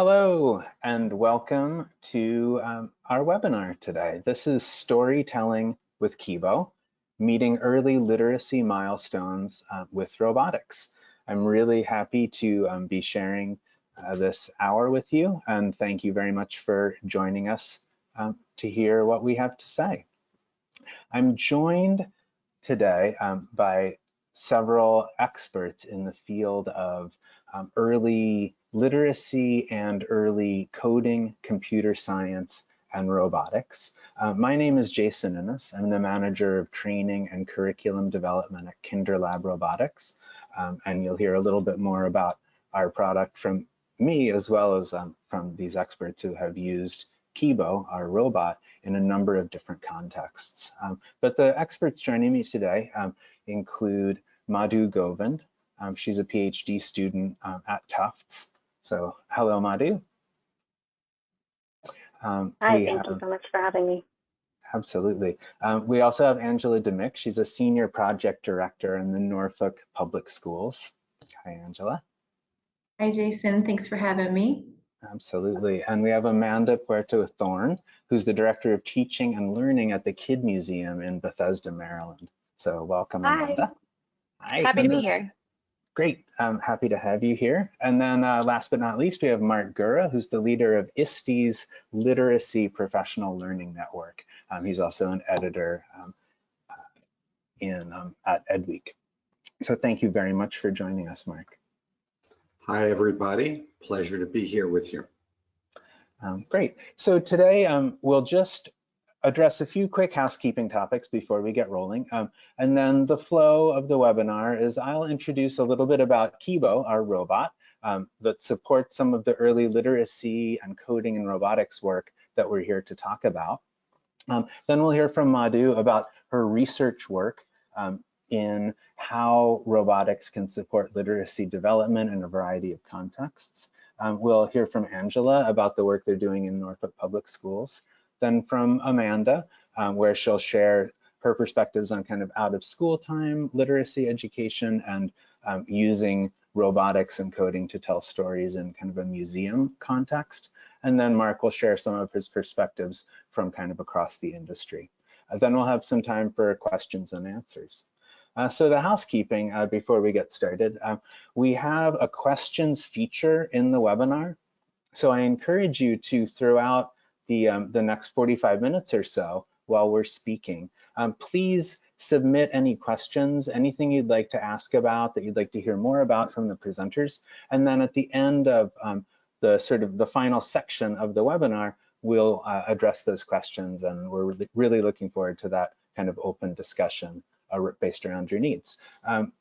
Hello and welcome to our webinar today. This is Storytelling with KIBO, meeting early literacy milestones with robotics. I'm really happy to be sharing this hour with you, and thank you very much for joining us to hear what we have to say. I'm joined today by several experts in the field of early literacy and early coding, computer science, and robotics. My name is Jason Innes. I'm the manager of training and curriculum development at KinderLab Robotics. And you'll hear a little bit more about our product from me, as well as from these experts who have used KIBO, our robot, in a number of different contexts. But the experts joining me today include Madhu Govind. She's a PhD student at Tufts. So hello, Madhu. Hi, thank you so much for having me. Absolutely. We also have Angela Demick. She's a senior project director in the Norfolk Public Schools. Hi, Angela. Hi, Jason. Thanks for having me. Absolutely. And we have Amanda Puerto Thorne, who's the director of teaching and learning at the Kid Museum in Bethesda, Maryland. So welcome, Amanda. Hi. Happy to be here. Great. I'm happy to have you here. And then last but not least, we have Mark Gura, who's the leader of ISTE's Literacy Professional Learning Network. He's also an editor at EdWeek. So thank you very much for joining us, Mark. Hi, everybody. Pleasure to be here with you. Great. So today we'll just address a few quick housekeeping topics before we get rolling. And then the flow of the webinar is I'll introduce a little bit about KIBO, our robot, that supports some of the early literacy and coding and robotics work that we're here to talk about. Then we'll hear from Madhu about her research work in how robotics can support literacy development in a variety of contexts. We'll hear from Angela about the work they're doing in Norfolk Public Schools. Then from Amanda, where she'll share her perspectives on kind of out of school time, literacy education, and using robotics and coding to tell stories in kind of a museum context. And then Mark will share some of his perspectives from kind of across the industry. Then we'll have some time for questions and answers. So the housekeeping before we get started, we have a questions feature in the webinar. So I encourage you to, throughout the next 45 minutes or so while we're speaking, please submit any questions, anything you'd like to ask about, that you'd like to hear more about from the presenters. And then at the end of the final section of the webinar, we'll address those questions, and we're really looking forward to that kind of open discussion based around your needs.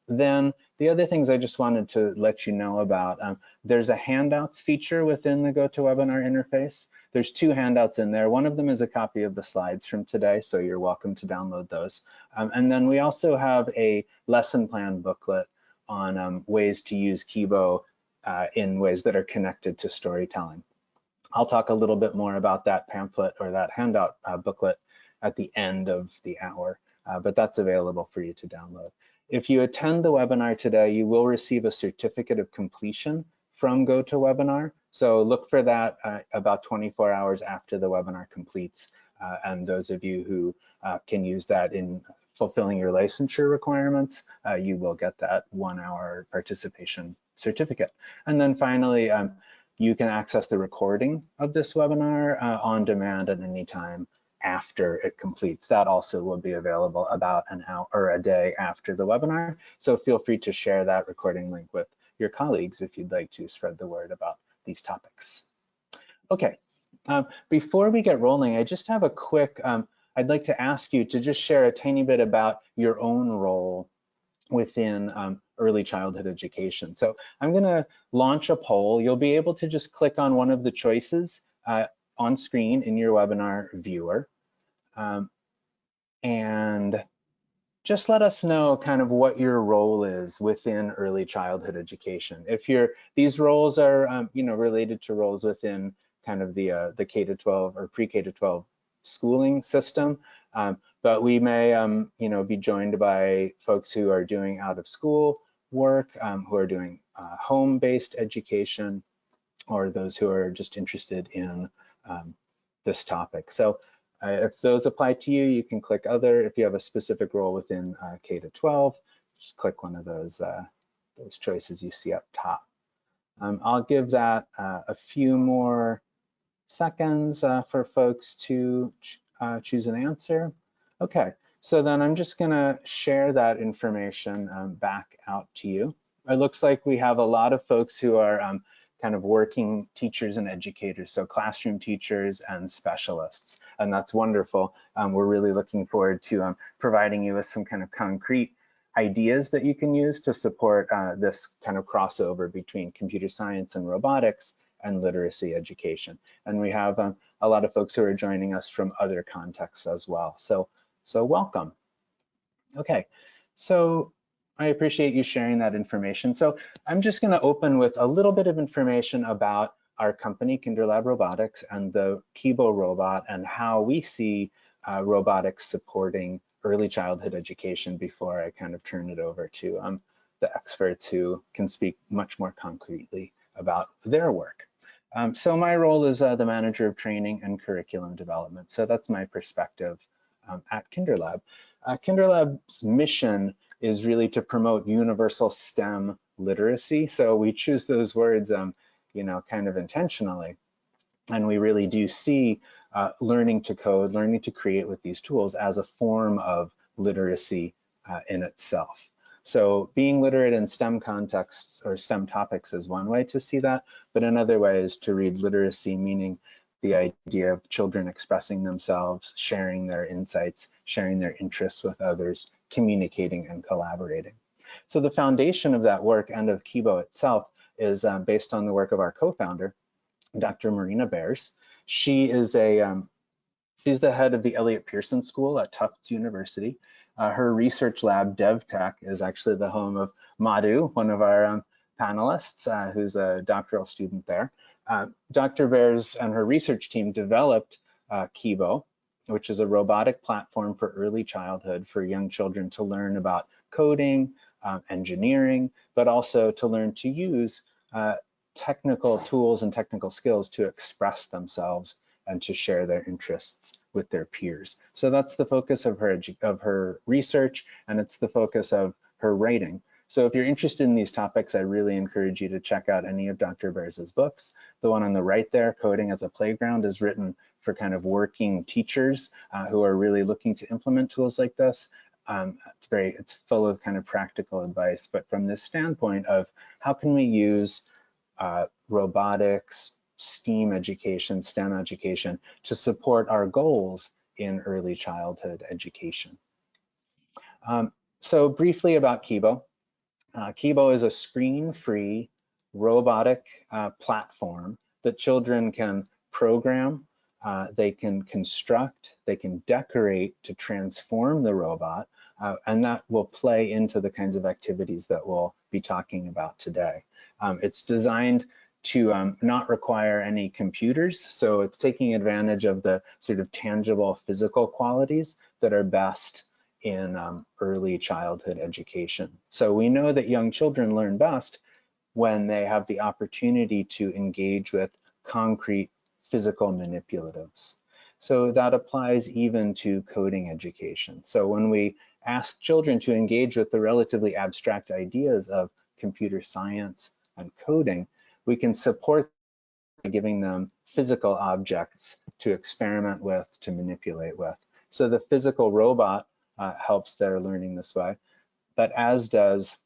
Then the other things I just wanted to let you know about, there's a handouts feature within the GoToWebinar interface. There's two handouts in there. One of them is a copy of the slides from today, so you're welcome to download those. And then we also have a lesson plan booklet on ways to use KIBO in ways that are connected to storytelling. I'll talk a little bit more about that pamphlet or that handout booklet at the end of the hour. But that's available for you to download. If you attend the webinar today, you will receive a certificate of completion from GoToWebinar. So look for that about 24 hours after the webinar completes. And those of you who can use that in fulfilling your licensure requirements, you will get that 1 hour participation certificate. And then finally, you can access the recording of this webinar on demand at any time after it completes. That also will be available about an hour or a day after the webinar. So feel free to share that recording link with your colleagues if you'd like to spread the word about these topics. Okay, before we get rolling, I just have a quick, I'd like to ask you to just share a tiny bit about your own role within early childhood education. So I'm gonna launch a poll. You'll be able to just click on one of the choices on screen in your webinar viewer. And just let us know kind of what your role is within early childhood education. If these roles are related to roles within kind of the K-12 or pre-K-12 schooling system, but we may be joined by folks who are doing out of school work, who are doing home-based education, or those who are just interested in this topic. So if those apply to you, you can click other. If you have a specific role within K to 12, just click one of those choices you see up top. I'll give that a few more seconds for folks to choose an answer. Okay, so then I'm just gonna share that information back out to you. It looks like we have a lot of folks who are kind of working teachers and educators, so classroom teachers and specialists, and that's wonderful. We're really looking forward to providing you with some kind of concrete ideas that you can use to support this kind of crossover between computer science and robotics and literacy education. And we have a lot of folks who are joining us from other contexts as well. So welcome. Okay, so I appreciate you sharing that information. So I'm just going to open with a little bit of information about our company, KinderLab Robotics, and the KIBO robot and how we see robotics supporting early childhood education before I kind of turn it over to the experts who can speak much more concretely about their work. So my role is the manager of training and curriculum development. So that's my perspective at KinderLab. KinderLab's mission is really to promote universal STEM literacy. So we choose those words, you know, kind of intentionally. And we really do see learning to code, learning to create with these tools as a form of literacy in itself. So being literate in STEM contexts or STEM topics is one way to see that, but another way is to read literacy, meaning the idea of children expressing themselves, sharing their insights, sharing their interests with others, communicating and collaborating. So the foundation of that work and of KIBO itself is based on the work of our co-founder, Dr. Marina Bears. She is she's the head of the Elliott Pearson School at Tufts University. Her research lab, DevTech, is actually the home of Madhu, one of our panelists, who's a doctoral student there. Dr. Bears and her research team developed KIBO, which is a robotic platform for early childhood for young children to learn about coding, engineering, but also to learn to use technical tools and technical skills to express themselves and to share their interests with their peers. So that's the focus of her research, and it's the focus of her writing. So if you're interested in these topics, I really encourage you to check out any of Dr. Bears's books. The one on the right there, Coding as a Playground, is written for kind of working teachers who are really looking to implement tools like this. It's full of kind of practical advice, but from this standpoint of how can we use robotics, STEAM education, STEM education to support our goals in early childhood education. So briefly about KIBO. KIBO is a screen-free robotic platform that children can program, they can construct, they can decorate to transform the robot, and that will play into the kinds of activities that we'll be talking about today. It's designed to not require any computers, so it's taking advantage of the sort of tangible physical qualities that are best in early childhood education. So we know that young children learn best when they have the opportunity to engage with concrete physical manipulatives. So that applies even to coding education. So when we ask children to engage with the relatively abstract ideas of computer science and coding, we can support by giving them physical objects to experiment with, to manipulate with. So the physical robot helps their learning this way, but as does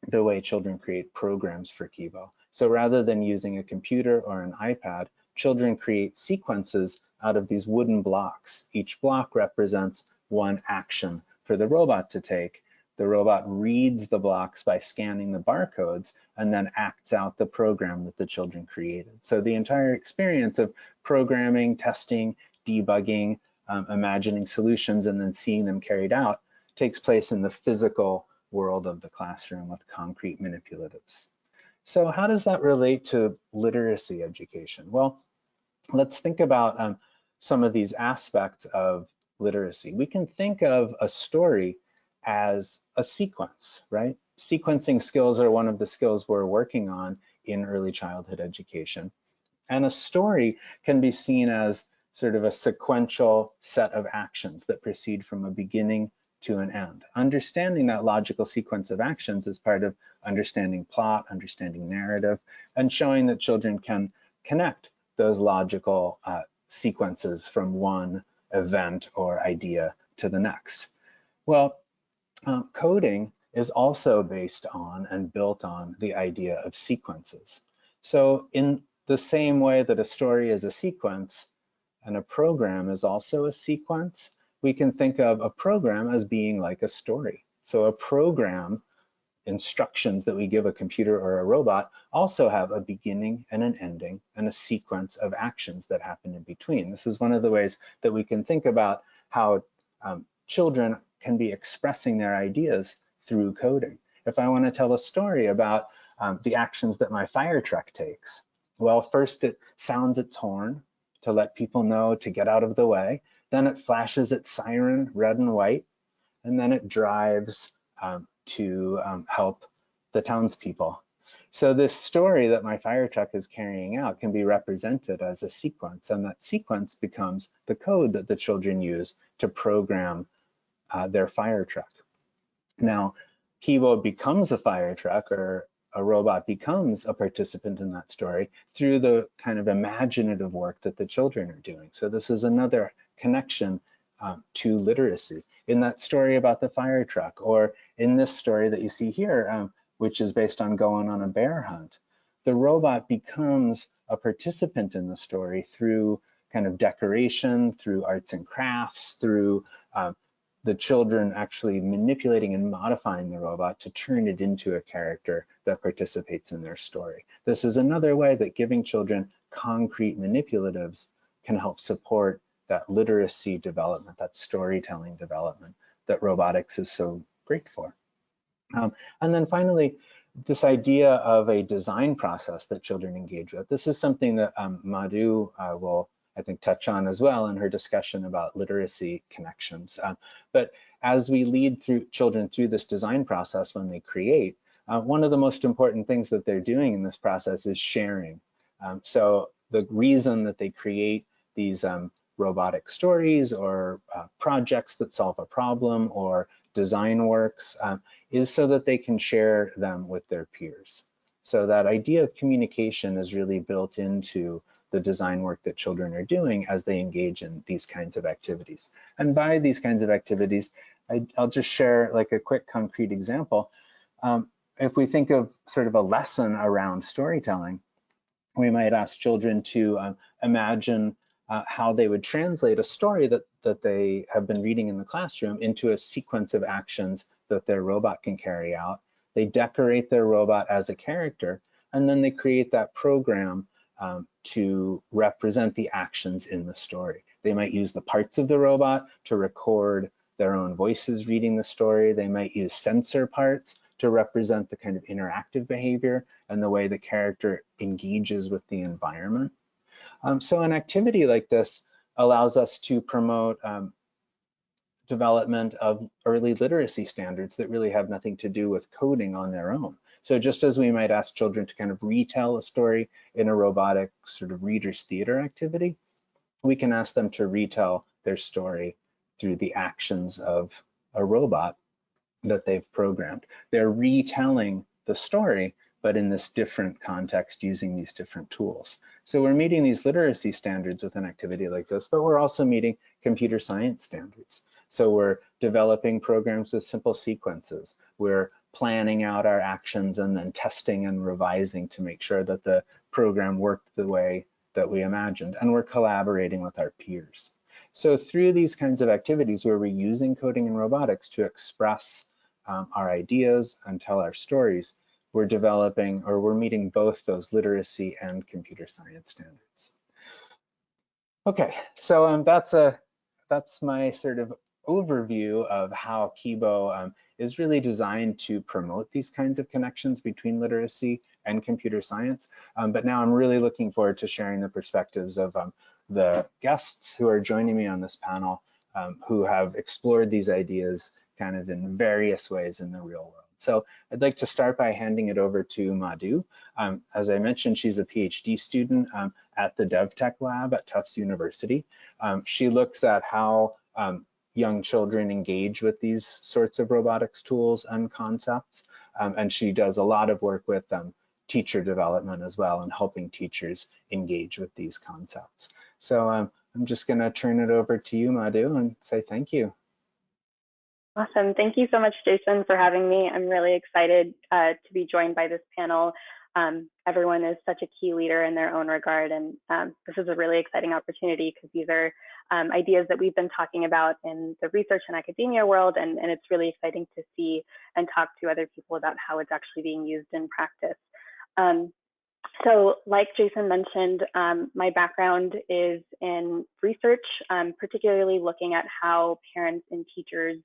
the way children create programs for KIBO. So rather than using a computer or an iPad, children create sequences out of these wooden blocks. Each block represents one action for the robot to take. The robot reads the blocks by scanning the barcodes and then acts out the program that the children created. So the entire experience of programming, testing, debugging, imagining solutions, and then seeing them carried out takes place in the physical world of the classroom with concrete manipulatives. So how does that relate to literacy education? Well, let's think about some of these aspects of literacy. We can think of a story as a sequence, right? Sequencing skills are one of the skills we're working on in early childhood education. And a story can be seen as sort of a sequential set of actions that proceed from a beginning to an end. Understanding that logical sequence of actions is part of understanding plot, understanding narrative, and showing that children can connect those logical sequences from one event or idea to the next. Well, coding is also based on and built on the idea of sequences. So in the same way that a story is a sequence and a program is also a sequence, we can think of a program as being like a story. So a program, instructions that we give a computer or a robot, also have a beginning and an ending and a sequence of actions that happen in between. This is one of the ways that we can think about how children can be expressing their ideas through coding. If I want to tell a story about the actions that my fire truck takes, well, first it sounds its horn to let people know to get out of the way. Then it flashes its siren, red and white, and then it drives to help the townspeople. So this story that my fire truck is carrying out can be represented as a sequence, and that sequence becomes the code that the children use to program their fire truck. Now, KIBO becomes a fire truck, or a robot becomes a participant in that story through the kind of imaginative work that the children are doing. So this is another connection to literacy. In that story about the fire truck, or in this story that you see here, which is based on going on a bear hunt, the robot becomes a participant in the story through kind of decoration, through arts and crafts, through the children actually manipulating and modifying the robot to turn it into a character that participates in their story. This is another way that giving children concrete manipulatives can help support that literacy development, that storytelling development that robotics is so great for. And then finally, this idea of a design process that children engage with. This is something that Madhu will, I think, touch on as well in her discussion about literacy connections. But as we lead children through this design process when they create, one of the most important things that they're doing in this process is sharing. So the reason that they create these robotic stories or projects that solve a problem or design works is so that they can share them with their peers. So that idea of communication is really built into the design work that children are doing as they engage in these kinds of activities. And by these kinds of activities, I'll just share like a quick concrete example. If we think of sort of a lesson around storytelling, we might ask children to imagine how they would translate a story that they have been reading in the classroom into a sequence of actions that their robot can carry out. They decorate their robot as a character, and then they create that program to represent the actions in the story. They might use the parts of the robot to record their own voices reading the story. They might use sensor parts to represent the kind of interactive behavior and the way the character engages with the environment. So an activity like this allows us to promote development of early literacy standards that really have nothing to do with coding on their own. So just as we might ask children to kind of retell a story in a robotic sort of reader's theater activity, we can ask them to retell their story through the actions of a robot that they've programmed. They're retelling the story, but in this different context using these different tools. So we're meeting these literacy standards with an activity like this, but we're also meeting computer science standards. So we're developing programs with simple sequences. We're planning out our actions and then testing and revising to make sure that the program worked the way that we imagined. And we're collaborating with our peers. So through these kinds of activities where we're using coding and robotics to express our ideas and tell our stories, we're developing, or we're meeting both those literacy and computer science standards. Okay, so that's my sort of overview of how KIBO is really designed to promote these kinds of connections between literacy and computer science. But now I'm really looking forward to sharing the perspectives of the guests who are joining me on this panel, who have explored these ideas kind of in various ways in the real world. So I'd like to start by handing it over to Madhu. As I mentioned, she's a PhD student at the DevTech Lab at Tufts University. She looks at how young children engage with these sorts of robotics tools and concepts. And she does a lot of work with teacher development as well and helping teachers engage with these concepts. So I'm just going to turn it over to you, Madhu, and say thank you. Awesome. Thank you so much, Jason, for having me. I'm really excited to be joined by this panel. Everyone is such a key leader in their own regard, and this is a really exciting opportunity because these are ideas that we've been talking about in the research and academia world, and it's really exciting to see and talk to other people about how it's actually being used in practice. So like Jason mentioned, my background is in research, particularly looking at how parents and teachers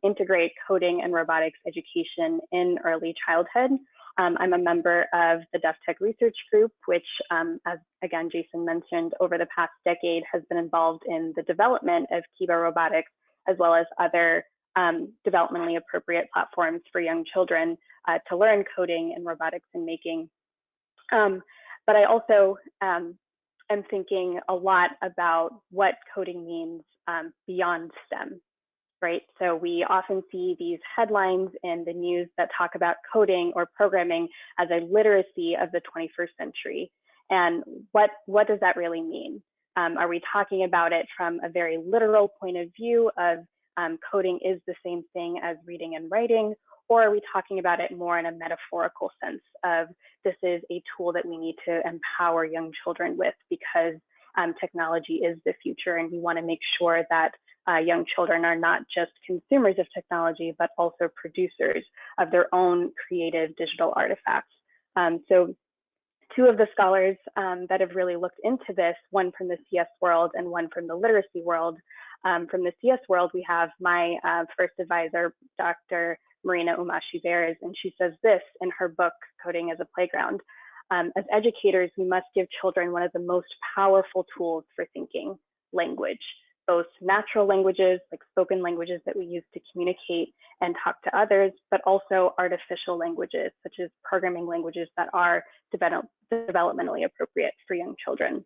integrate coding and robotics education in early childhood. I'm a member of the DevTech Research Group, which, as again, Jason mentioned, over the past decade has been involved in the development of KIBO robotics, as well as other developmentally appropriate platforms for young children to learn coding and robotics and making. But I also am thinking a lot about what coding means beyond STEM. Right? So we often see these headlines in the news that talk about coding or programming as a literacy of the 21st century. And what does that really mean? Are we talking about it from a very literal point of view of coding is the same thing as reading and writing? Or are we talking about it more in a metaphorical sense of this is a tool that we need to empower young children with because technology is the future and we want to make sure that young children are not just consumers of technology, but also producers of their own creative digital artifacts. So two of the scholars that have really looked into this, one from the CS world and one from the literacy world. From the CS world, we have my first advisor, Dr. Marina Umashi-Bears, and she says this in her book, Coding as a Playground. As educators, we must give children one of the most powerful tools for thinking, language. Both natural languages, like spoken languages that we use to communicate and talk to others, but also artificial languages, such as programming languages that are developmentally appropriate for young children.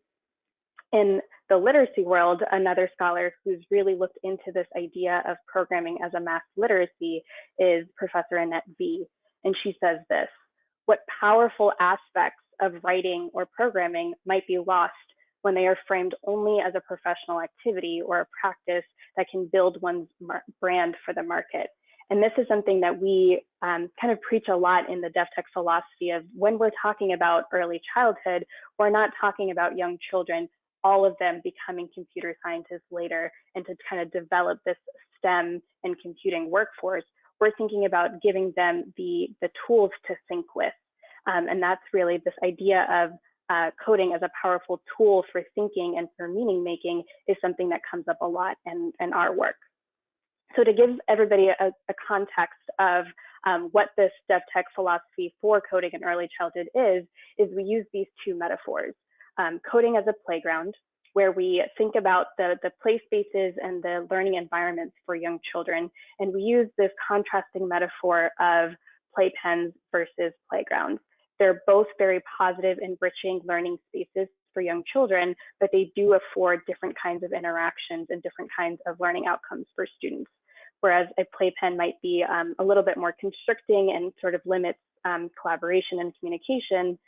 In the literacy world, another scholar who's really looked into this idea of programming as a math literacy is Professor Annette V. And she says this: what powerful aspects of writing or programming might be lost when they are framed only as a professional activity or a practice that can build one's brand for the market. And this is something that we kind of preach a lot in the DevTech philosophy of when we're talking about early childhood, we're not talking about young children, all of them becoming computer scientists later and to kind of develop this STEM and computing workforce. We're thinking about giving them the tools to think with. And that's really this idea of coding as a powerful tool for thinking and for meaning making is something that comes up a lot in our work. So to give everybody a context of what this DevTech philosophy for coding in early childhood is we use these two metaphors. Coding as a playground, where we think about the play spaces and the learning environments for young children. And we use this contrasting metaphor of playpens versus playgrounds. They're both very positive, enriching learning spaces for young children, but they do afford different kinds of interactions and different kinds of learning outcomes for students. Whereas a playpen might be a little bit more constricting and sort of limits collaboration and communication,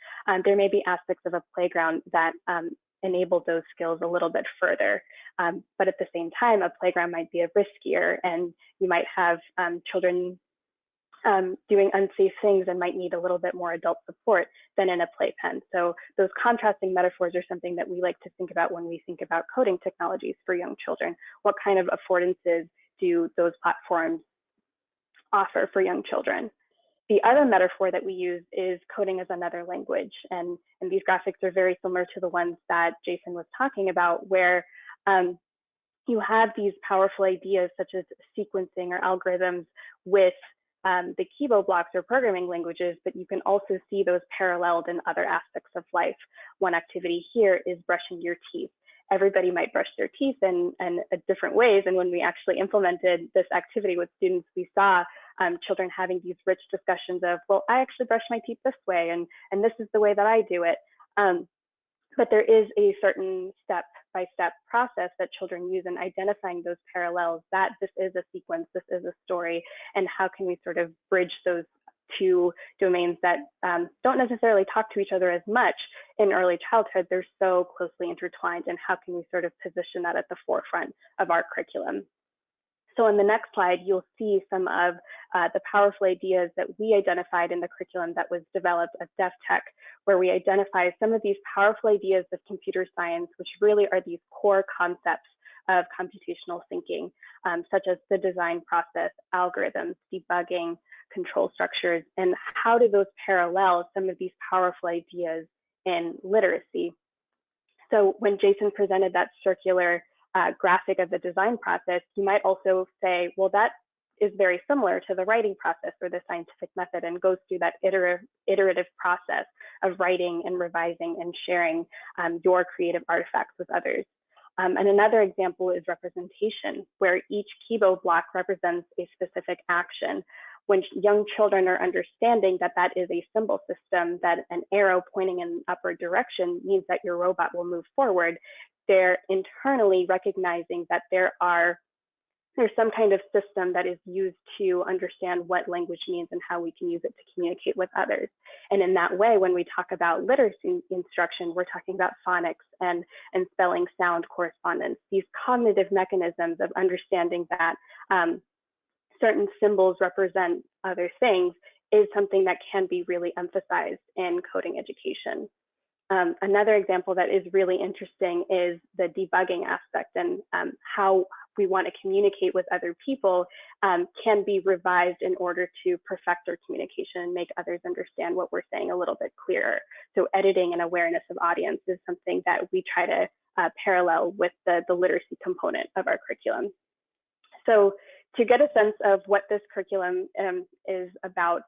there may be aspects of a playground that enable those skills a little bit further. But at the same time, a playground might be riskier, and you might have children doing unsafe things and might need a little bit more adult support than in a playpen. So those contrasting metaphors are something that we like to think about when we think about coding technologies for young children. What kind of affordances do those platforms offer for young children? The other metaphor that we use is coding as another language. And these graphics are very similar to the ones that Jason was talking about, where you have these powerful ideas such as sequencing or algorithms with the KIBO blocks or programming languages, but you can also see those paralleled in other aspects of life. One activity here is brushing your teeth. Everybody might brush their teeth in different ways. And when we actually implemented this activity with students, we saw children having these rich discussions of, well, I actually brush my teeth this way, and this is the way that I do it. But there is a certain step-by-step process that children use in identifying those parallels, that this is a sequence, this is a story, and how can we sort of bridge those two domains that don't necessarily talk to each other as much in early childhood. They're so closely intertwined, and how can we sort of position that at the forefront of our curriculum? So on the next slide, you'll see some of the powerful ideas that we identified in the curriculum that was developed at DefTech, where we identify some of these powerful ideas of computer science, which really are these core concepts of computational thinking, such as the design process, algorithms, debugging, control structures, and how do those parallel some of these powerful ideas in literacy. So when Jason presented that circular graphic of the design process, you might also say, well, that is very similar to the writing process or the scientific method, and goes through that iterative process of writing and revising and sharing your creative artifacts with others. And another example is representation, where each KIBO block represents a specific action. When young children are understanding that that is a symbol system, that an arrow pointing in an upward direction means that your robot will move forward, they're internally recognizing that there's some kind of system that is used to understand what language means and how we can use it to communicate with others. And in that way, when we talk about literacy instruction, we're talking about phonics and spelling sound correspondence, these cognitive mechanisms of understanding that certain symbols represent other things is something that can be really emphasized in coding education. Another example that is really interesting is the debugging aspect, and how we want to communicate with other people can be revised in order to perfect our communication and make others understand what we're saying a little bit clearer. So editing and awareness of audience is something that we try to parallel with the literacy component of our curriculum. So to get a sense of what this curriculum is about,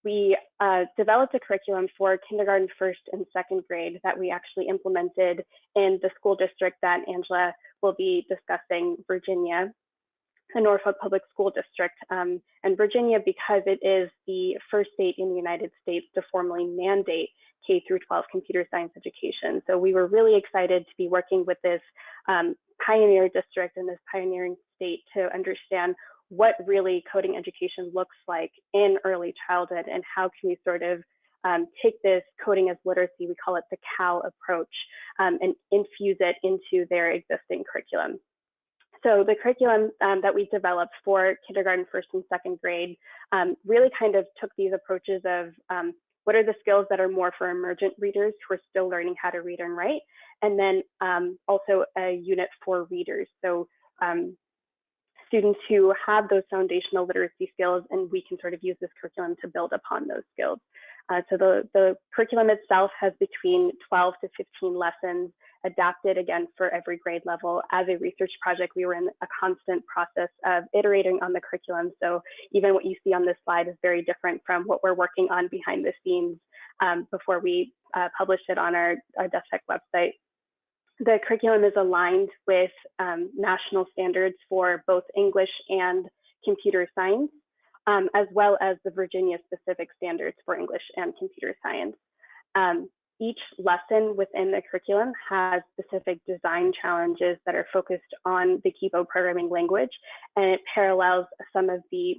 we developed a curriculum for kindergarten, first, and second grade that we actually implemented in the school district that Angela will be discussing, Virginia, the Norfolk Public School District. And Virginia, because it is the first state in the United States to formally mandate K through 12 computer science education. So we were really excited to be working with this pioneer district and this pioneering state to understand what really coding education looks like in early childhood, and how can we sort of take this coding as literacy, we call it the CAL approach, and infuse it into their existing curriculum. So the curriculum that we developed for kindergarten, first, and second grade really kind of took these approaches of what are the skills that are more for emergent readers who are still learning how to read and write, and then also a unit for readers. So students who have those foundational literacy skills, and we can sort of use this curriculum to build upon those skills. So the curriculum itself has between 12 to 15 lessons, adapted again for every grade level. As a research project, we were in a constant process of iterating on the curriculum. So even what you see on this slide is very different from what we're working on behind the scenes before we published it on our DefTech website. The curriculum is aligned with national standards for both English and computer science, as well as the Virginia specific standards for English and computer science. Each lesson within the curriculum has specific design challenges that are focused on the KIBO programming language, and it parallels some of the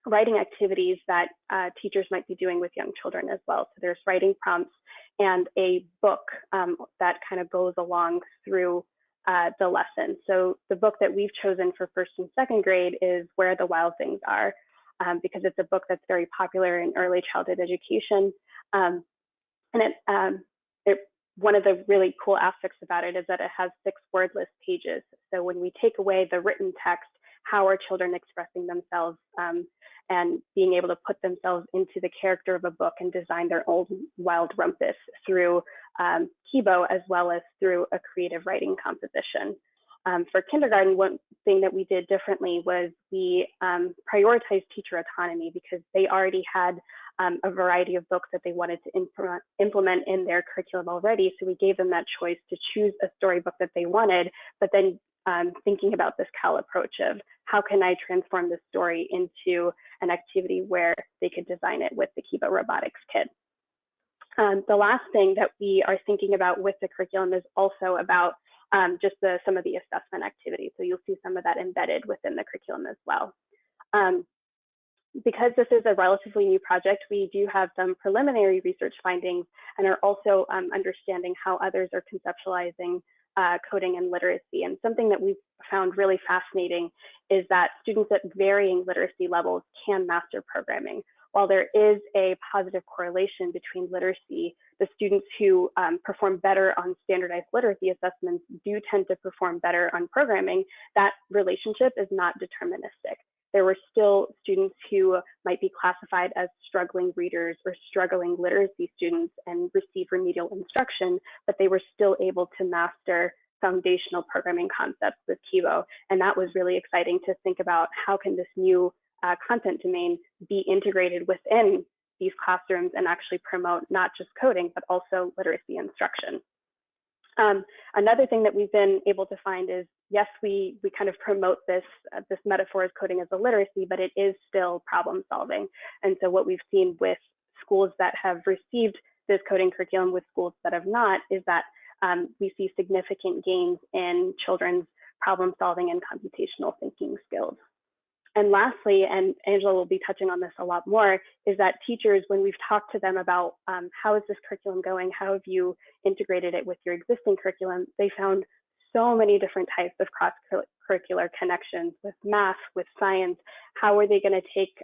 writing activities that teachers might be doing with young children as well. So there's writing prompts and a book that kind of goes along through the lesson. So the book that we've chosen for first and second grade is Where the Wild Things Are, because it's a book that's very popular in early childhood education. And one of the really cool aspects about it is that it has 6 wordless pages. So when we take away the written text, how are children expressing themselves and being able to put themselves into the character of a book and design their own wild rumpus through KIBO, as well as through a creative writing composition. For kindergarten, one thing that we did differently was we prioritized teacher autonomy, because they already had a variety of books that they wanted to implement in their curriculum already. So we gave them that choice to choose a storybook that they wanted, but then thinking about this CAL approach of how can I transform this story into an activity where they could design it with the KIBO robotics kit. The last thing that we are thinking about with the curriculum is also about just some of the assessment activities. So you'll see some of that embedded within the curriculum as well. Because this is a relatively new project, we do have some preliminary research findings and are also understanding how others are conceptualizing coding and literacy. And something that we've found really fascinating is that students at varying literacy levels can master programming. While there is a positive correlation between literacy, the students who perform better on standardized literacy assessments do tend to perform better on programming. That relationship is not deterministic. There were still students who might be classified as struggling readers or struggling literacy students and receive remedial instruction, but they were still able to master foundational programming concepts with KIBO. And that was really exciting to think about how can this new content domain be integrated within these classrooms and actually promote not just coding, but also literacy instruction. Another thing that we've been able to find is, yes, we kind of promote this metaphor as coding as a literacy, but it is still problem solving. And so what we've seen with schools that have received this coding curriculum with schools that have not is that we see significant gains in children's problem solving and computational thinking skills. And lastly, and Angela will be touching on this a lot more, is that teachers, when we've talked to them about how is this curriculum going, how have you integrated it with your existing curriculum, they found so many different types of cross-curricular connections with math, with science. How are they going to take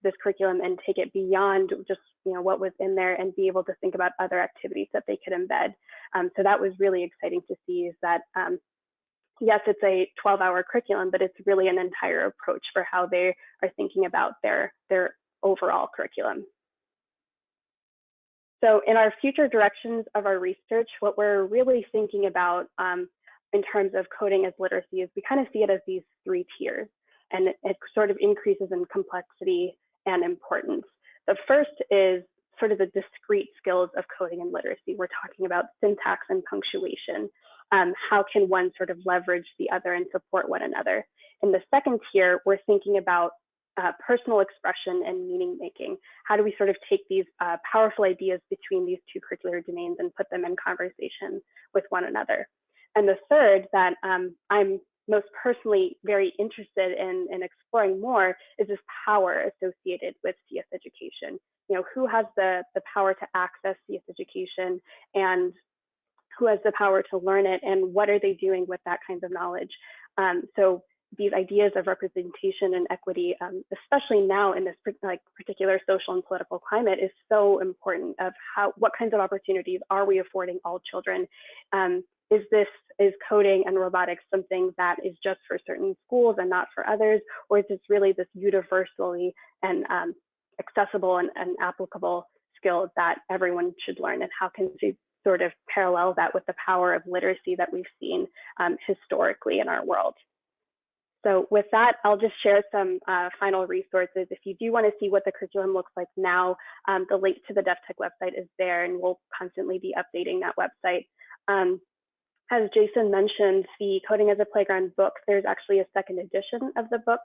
this curriculum and take it beyond just what was in there and be able to think about other activities that they could embed? So that was really exciting to see, is that yes, it's a 12-hour curriculum, but it's really an entire approach for how they are thinking about their overall curriculum. So in our future directions of our research, what we're really thinking about in terms of coding as literacy is we kind of see it as these 3 tiers, and it sort of increases in complexity and importance. The first is sort of the discrete skills of coding and literacy. We're talking about syntax and punctuation. How can one sort of leverage the other and support one another? In the second tier, we're thinking about personal expression and meaning making. How do we sort of take these powerful ideas between these 2 curricular domains and put them in conversation with one another? And the third that I'm most personally very interested in exploring more is this power associated with CS education. Who has the power to access CS education, and who has the power to learn it, and what are they doing with that kind of knowledge? So these ideas of representation and equity, especially now in this particular social and political climate, is so important. Of what kinds of opportunities are we affording all children? Is coding and robotics something that is just for certain schools and not for others, or is this really this universally and accessible and applicable skill that everyone should learn? And how can we sort of parallel that with the power of literacy that we've seen historically in our world? So with that, I'll just share some final resources. If you do want to see what the curriculum looks like now, the link to the DefTech website is there, and we'll constantly be updating that website. As Jason mentioned, the Coding as a Playground book, there's actually a second edition of the book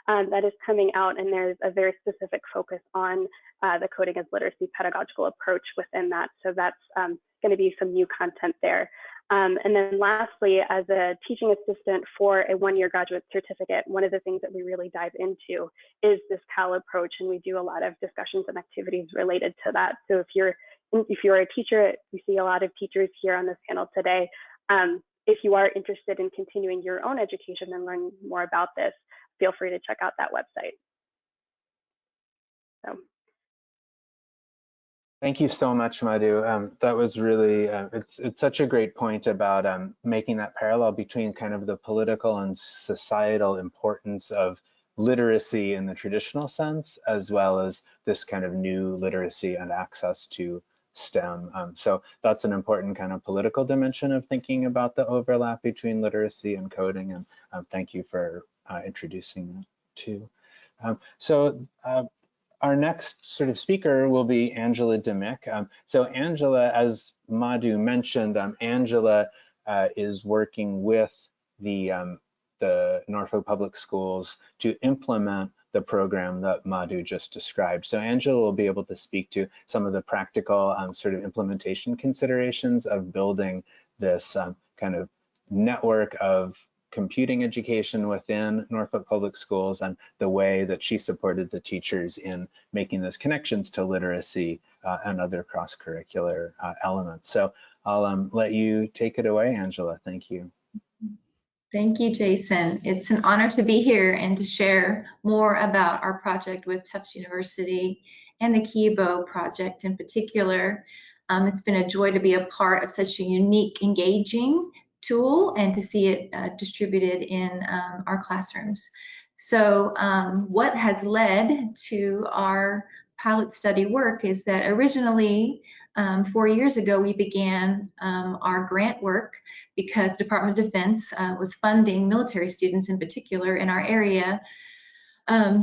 that is coming out, and there's a very specific focus on the coding as literacy pedagogical approach within that. So that's going to be some new content there. And then lastly, as a teaching assistant for a 1-year graduate certificate, one of the things that we really dive into is this CAL approach, and we do a lot of discussions and activities related to that. So if you're a teacher, we see a lot of teachers here on this panel today. If you are interested in continuing your own education and learning more about this, feel free to check out that website. So. Thank you so much, Madhu. That was really, it's such a great point about making that parallel between kind of the political and societal importance of literacy in the traditional sense, as well as this kind of new literacy and access to STEM. So that's an important kind of political dimension of thinking about the overlap between literacy and coding. And thank you for introducing that too. Our next sort of speaker will be Angela Dimick. So Angela, as Madhu mentioned, Angela is working with the Norfolk Public Schools to implement the program that Madhu just described. So Angela will be able to speak to some of the practical sort of implementation considerations of building this kind of network of computing education within Norfolk Public Schools and the way that she supported the teachers in making those connections to literacy and other cross-curricular elements. So I'll let you take it away, Angela. Thank you. Thank you, Jason. It's an honor to be here and to share more about our project with Tufts University and the KIBO project in particular. It's been a joy to be a part of such a unique, engaging tool and to see it distributed in our classrooms. So what has led to our pilot study work is that originally 4 years ago we began our grant work because Department of Defense was funding military students in particular in our area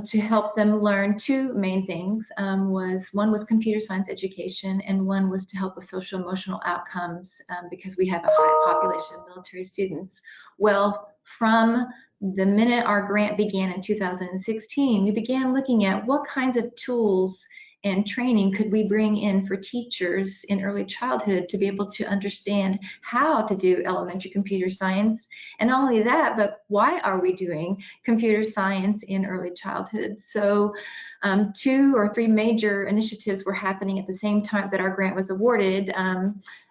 to help them learn two main things. One was computer science education, and one was to help with social emotional outcomes because we have a high population of military students. Well, from the minute our grant began in 2016, we began looking at what kinds of tools and training could we bring in for teachers in early childhood to be able to understand how to do elementary computer science. And not only that, but why are we doing computer science in early childhood? So 2 or 3 major initiatives were happening at the same time that our grant was awarded.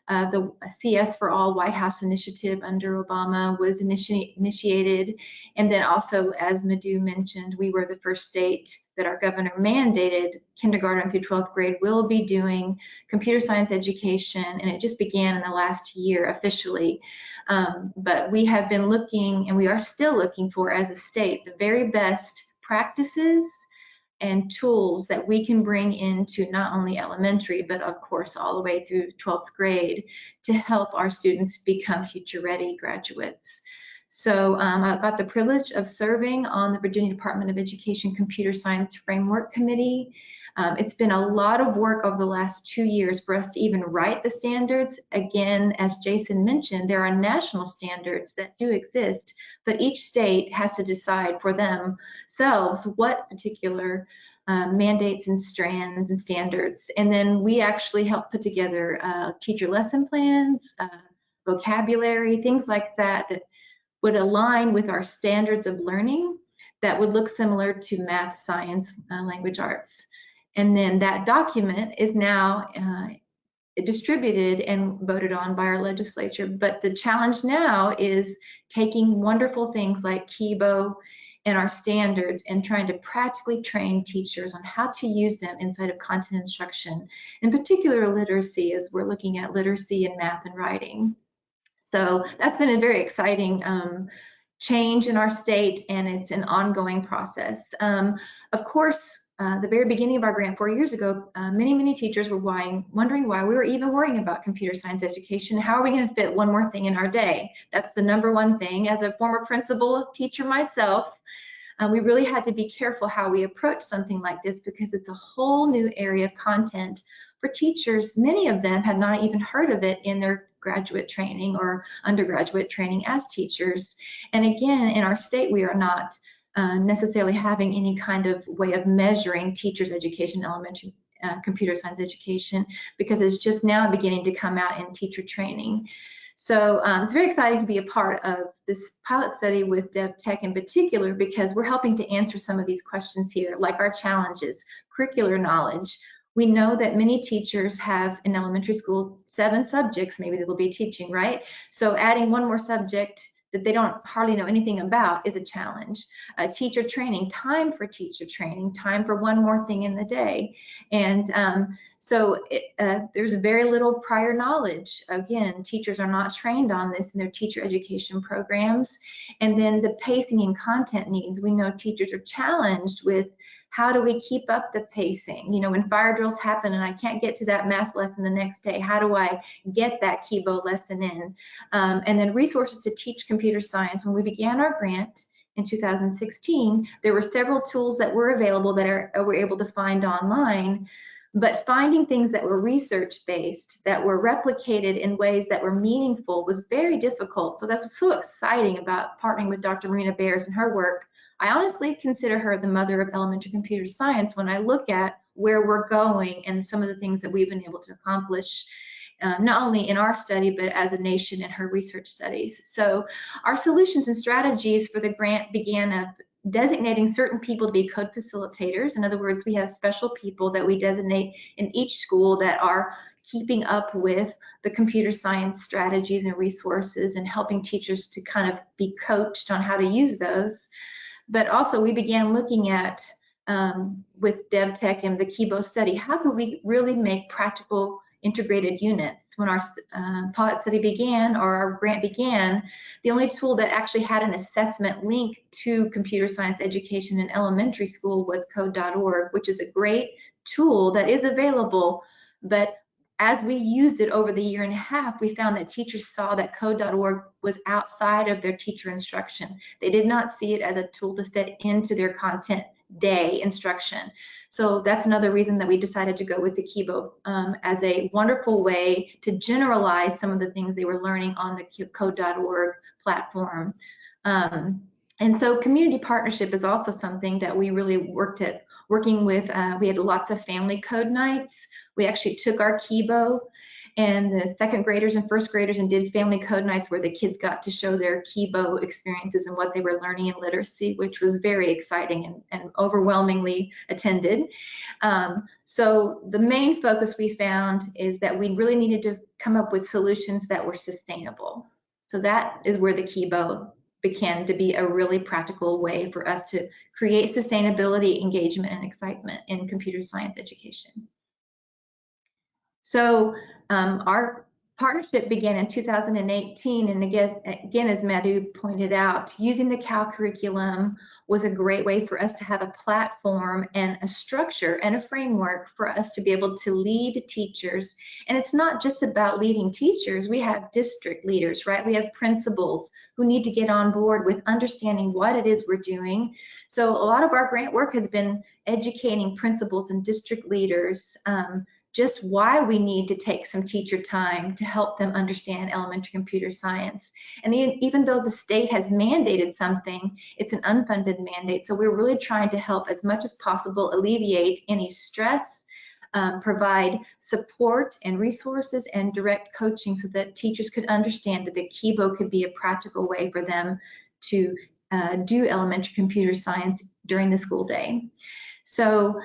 The CS for All White House initiative under Obama was initiated. And then also, as Madhu mentioned, we were the first state that our governor mandated kindergarten through 12th grade will be doing computer science education. And it just began in the last year officially. But we have been looking, and we are still looking for, as a state, the very best practices and tools that we can bring into not only elementary, but of course all the way through 12th grade to help our students become future ready graduates. So I got the privilege of serving on the Virginia Department of Education Computer Science Framework Committee. It's been a lot of work over the last 2 years for us to even write the standards. Again, as Jason mentioned, there are national standards that do exist, but each state has to decide for themselves what particular mandates and strands and standards. And then we actually help put together teacher lesson plans, vocabulary, things like that that would align with our standards of learning that would look similar to math, science, language arts. And then that document is now distributed and voted on by our legislature. But the challenge now is taking wonderful things like KIBO and our standards and trying to practically train teachers on how to use them inside of content instruction, in particular literacy, as we're looking at literacy in math and writing. So that's been a very exciting change in our state, and it's an ongoing process. Of course, the very beginning of our grant 4 years ago, many teachers were wondering why we were even worrying about computer science education. How are we going to fit one more thing in our day? That's the #1 thing. As a former principal teacher myself, we really had to be careful how we approach something like this because it's a whole new area of content for teachers. Many of them had not even heard of it in their graduate training or undergraduate training as teachers. And again, in our state, we are not necessarily having any kind of way of measuring teachers' education, elementary computer science education, because it's just now beginning to come out in teacher training. So it's very exciting to be a part of this pilot study with DevTech in particular, because we're helping to answer some of these questions here, like our challenges, curricular knowledge. We know that many teachers have in elementary school 7 subjects maybe that they'll be teaching, right? So adding one more subject that they don't hardly know anything about is a challenge. Teacher training, time for teacher training, time for one more thing in the day. And there's very little prior knowledge. Again, teachers are not trained on this in their teacher education programs. And then the pacing and content needs. We know teachers are challenged with how do we keep up the pacing? You know, when fire drills happen and I can't get to that math lesson the next day, how do I get that KIBO lesson in? And then resources to teach computer science. When we began our grant in 2016, there were several tools that were available that we're able to find online. But finding things that were research-based, that were replicated in ways that were meaningful was very difficult. So that's what's so exciting about partnering with Dr. Marina Bears and her work. I honestly consider her the mother of elementary computer science when I look at where we're going and some of the things that we've been able to accomplish, not only in our study, but as a nation in her research studies. So our solutions and strategies for the grant began of designating certain people to be code facilitators. In other words, we have special people that we designate in each school that are keeping up with the computer science strategies and resources and helping teachers to kind of be coached on how to use those. But also we began looking at, with DevTech and the KIBO study, how could we really make practical integrated units? When our pilot study began, or our grant began, the only tool that actually had an assessment link to computer science education in elementary school was code.org, which is a great tool that is available. But as we used it over the year and a half, we found that teachers saw that code.org was outside of their teacher instruction. They did not see it as a tool to fit into their content day instruction. So that's another reason that we decided to go with the KIBO as a wonderful way to generalize some of the things they were learning on the code.org platform. And so community partnership is also something that we really working with. We had lots of family code nights. We actually took our KIBO and the second graders and first graders and did family code nights where the kids got to show their KIBO experiences and what they were learning in literacy, which was very exciting and overwhelmingly attended. So the main focus we found is that we really needed to come up with solutions that were sustainable. So that is where the KIBO began to be a really practical way for us to create sustainability, engagement, and excitement in computer science education. So our partnership began in 2018, and again, as Madhu pointed out, using the Cal curriculum was a great way for us to have a platform and a structure and a framework for us to be able to lead teachers. And it's not just about leading teachers. We have district leaders, right? We have principals who need to get on board with understanding what it is we're doing. So a lot of our grant work has been educating principals and district leaders just why we need to take some teacher time to help them understand elementary computer science. And even though the state has mandated something, it's an unfunded mandate. So we're really trying to help as much as possible alleviate any stress, provide support and resources and direct coaching so that teachers could understand that the KIBO could be a practical way for them to do elementary computer science during the school day. So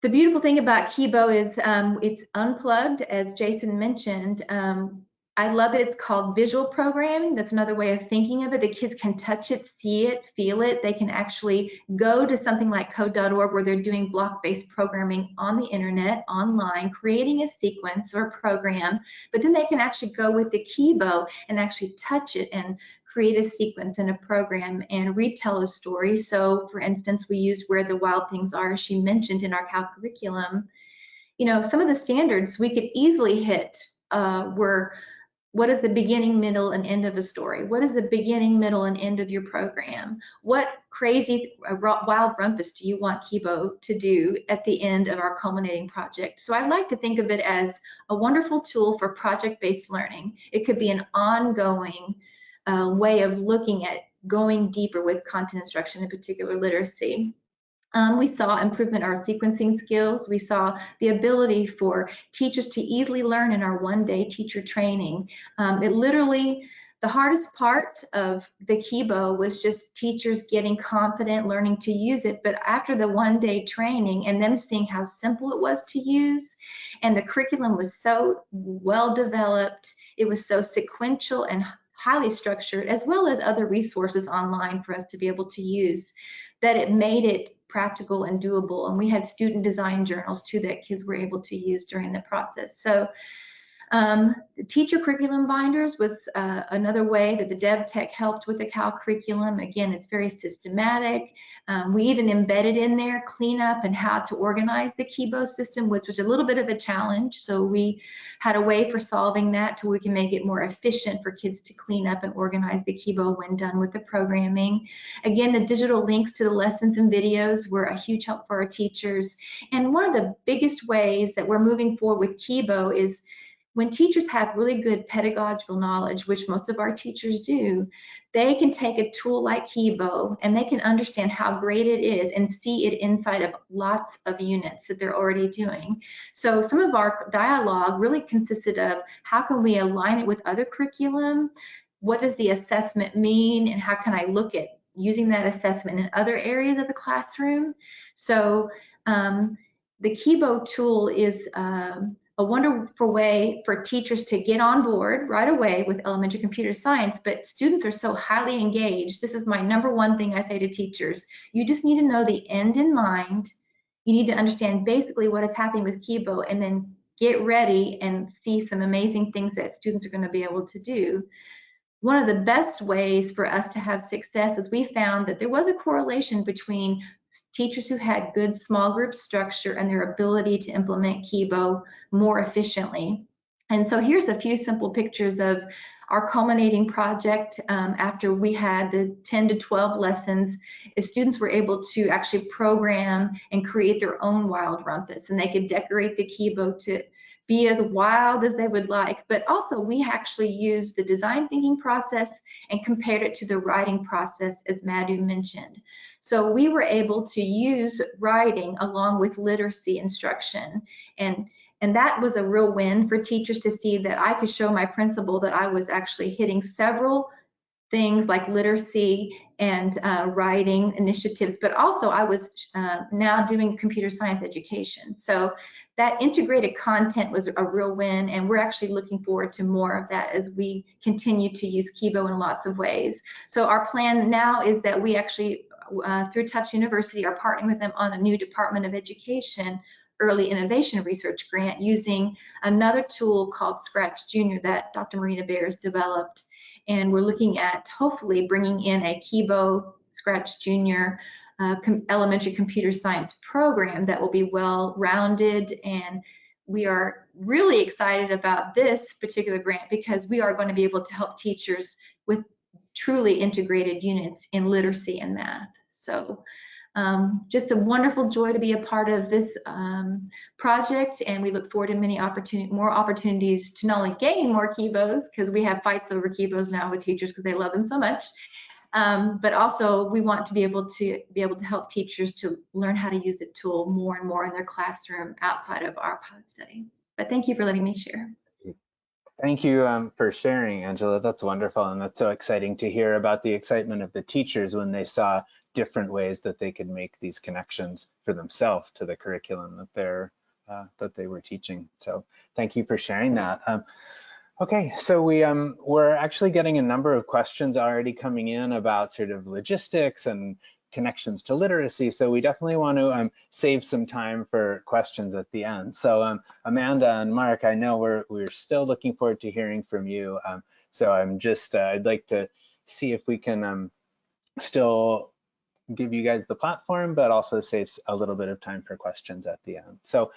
the beautiful thing about KIBO is it's unplugged, as Jason mentioned. I love it. It's called visual programming. That's another way of thinking of it. The kids can touch it, see it, feel it. They can actually go to something like code.org where they're doing block-based programming on the internet, online, creating a sequence or program, but then they can actually go with the KIBO and actually touch it and create a sequence and a program and retell a story. So for instance, we used Where the Wild Things Are, as she mentioned in our Cal curriculum. You know, some of the standards we could easily hit were, what is the beginning, middle, and end of a story? What is the beginning, middle, and end of your program? What crazy wild rumpus do you want KIBO to do at the end of our culminating project? So I like to think of it as a wonderful tool for project-based learning. It could be an ongoing way of looking at going deeper with content instruction, in particular literacy. We saw improvement in our sequencing skills. We saw the ability for teachers to easily learn in our one-day teacher training. It literally, the hardest part of the KIBO was just teachers getting confident, learning to use it. But after the one-day training and them seeing how simple it was to use, and the curriculum was so well developed, it was so sequential and highly structured, as well as other resources online for us to be able to use, that it made it practical and doable. And we had student design journals too that kids were able to use during the process. So The teacher curriculum binders was another way that the Dev Tech helped with the Cal curriculum. Again, it's very systematic. We even embedded in there cleanup and how to organize the KIBO system, which was a little bit of a challenge. So we had a way for solving that so we can make it more efficient for kids to clean up and organize the KIBO when done with the programming. Again, the digital links to the lessons and videos were a huge help for our teachers. And one of the biggest ways that we're moving forward with KIBO is when teachers have really good pedagogical knowledge, which most of our teachers do, they can take a tool like KIBO and they can understand how great it is and see it inside of lots of units that they're already doing. So some of our dialogue really consisted of how can we align it with other curriculum? What does the assessment mean? And how can I look at using that assessment in other areas of the classroom? So the KIBO tool is a wonderful way for teachers to get on board right away with elementary computer science, but students are so highly engaged. This is my #1 thing I say to teachers. You just need to know the end in mind. You need to understand basically what is happening with KIBO and then get ready and see some amazing things that students are going to be able to do. One of the best ways for us to have success is we found that there was a correlation between teachers who had good small group structure and their ability to implement KIBO more efficiently. And so here's a few simple pictures of our culminating project after we had the 10 to 12 lessons. Is students were able to actually program and create their own wild rumpets, and they could decorate the KIBO to be as wild as they would like. But also we actually used the design thinking process and compared it to the writing process, as Madhu mentioned. So we were able to use writing along with literacy instruction. And that was a real win for teachers to see that I could show my principal that I was actually hitting several things like literacy and writing initiatives, but also I was now doing computer science education. So that integrated content was a real win, and we're actually looking forward to more of that as we continue to use KIBO in lots of ways. So our plan now is that we actually, through Tufts University, are partnering with them on a new Department of Education Early Innovation Research grant using another tool called Scratch Junior that Dr. Marina Bears developed. And we're looking at hopefully bringing in a KIBO Scratch Junior elementary computer science program that will be well-rounded. And we are really excited about this particular grant because we are going to be able to help teachers with truly integrated units in literacy and math. So just a wonderful joy to be a part of this project, and we look forward to many more opportunities to not only gain more KIBOs, because we have fights over KIBOs now with teachers because they love them so much, but also we want to be able to help teachers to learn how to use the tool more and more in their classroom outside of our pilot study. But thank you for letting me share. Thank you for sharing, Angela. That's wonderful, and that's so exciting to hear about the excitement of the teachers when they saw different ways that they could make these connections for themselves to the curriculum that they were teaching. So thank you for sharing that. Okay, so we're actually getting a number of questions already coming in about sort of logistics and connections to literacy. So we definitely want to save some time for questions at the end. So Amanda and Mark, I know we're still looking forward to hearing from you. So I'd like to see if we can still give you guys the platform, but also save a little bit of time for questions at the end. So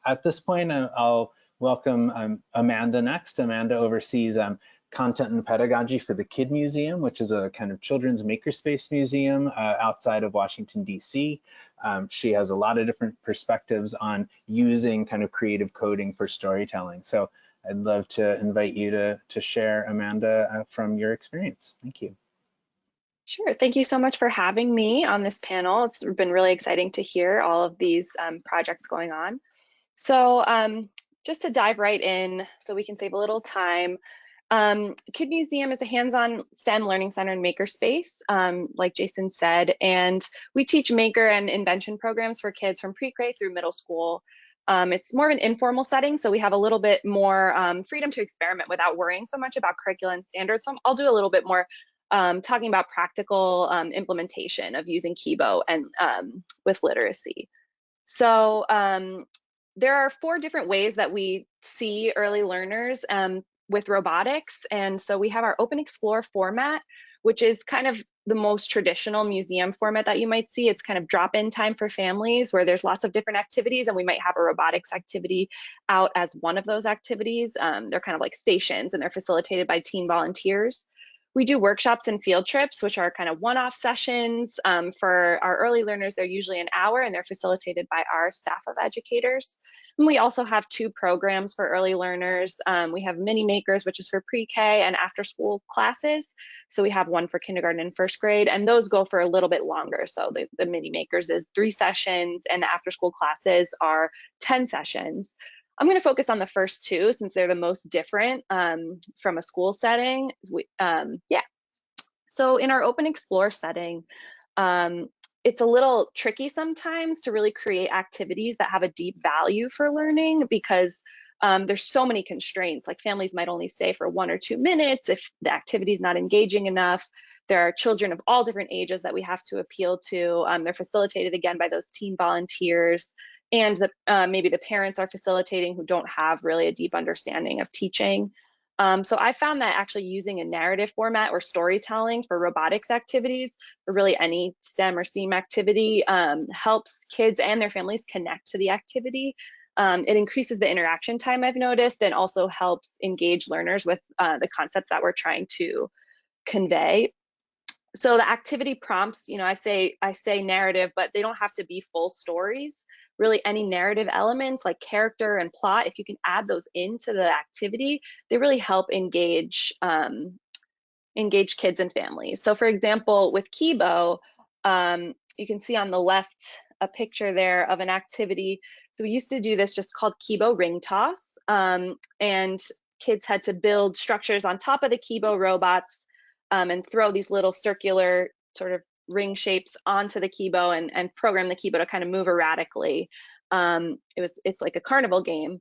at this point, I'll welcome Amanda next. Amanda oversees content and pedagogy for the Kid Museum, which is a kind of children's makerspace museum outside of Washington, DC. She has a lot of different perspectives on using kind of creative coding for storytelling. So I'd love to invite you to share, Amanda, from your experience. Thank you. Sure. Thank you so much for having me on this panel. It's been really exciting to hear all of these projects going on. So just to dive right in so we can save a little time, Kid Museum is a hands-on STEM learning center and makerspace, like Jason said, and we teach maker and invention programs for kids from pre-K through middle school. It's more of an informal setting, so we have a little bit more freedom to experiment without worrying so much about curriculum and standards. So I'll do a little bit more talking about practical implementation of using KIBO and with literacy. So there are 4 different ways that we see early learners with robotics. And so we have our Open Explore format, which is kind of the most traditional museum format that you might see. It's kind of drop-in time for families where there's lots of different activities, and we might have a robotics activity out as one of those activities. They're kind of like stations, and they're facilitated by teen volunteers. We do workshops and field trips, which are kind of one-off sessions. For our early learners, they're usually an hour, and they're facilitated by our staff of educators. And we also have 2 programs for early learners. We have Mini Makers, which is for pre-K and after-school classes. So we have one for kindergarten and first grade, and those go for a little bit longer. So the Mini Makers is 3 sessions, and the after-school classes are 10 sessions. I'm going to focus on the first 2 since they're the most different from a school setting. Yeah. So in our Open Explore setting, it's a little tricky sometimes to really create activities that have a deep value for learning because there's so many constraints. Like families might only stay for 1 or 2 minutes if the activity is not engaging enough. There are children of all different ages that we have to appeal to. They're facilitated again by those teen volunteers. And maybe the parents are facilitating who don't have really a deep understanding of teaching. So I found that actually using a narrative format or storytelling for robotics activities, or really any STEM or STEAM activity, helps kids and their families connect to the activity. It increases the interaction time, I've noticed, and also helps engage learners with the concepts that we're trying to convey. So the activity prompts, I say narrative, but they don't have to be full stories. Really, any narrative elements like character and plot, if you can add those into the activity, they really help engage kids and families. So for example, with KIBO, you can see on the left a picture there of an activity. So we used to do this just called KIBO ring toss, and kids had to build structures on top of the KIBO robots and throw these little circular sort of ring shapes onto the KIBO and program the KIBO to kind of move erratically. It's like a carnival game.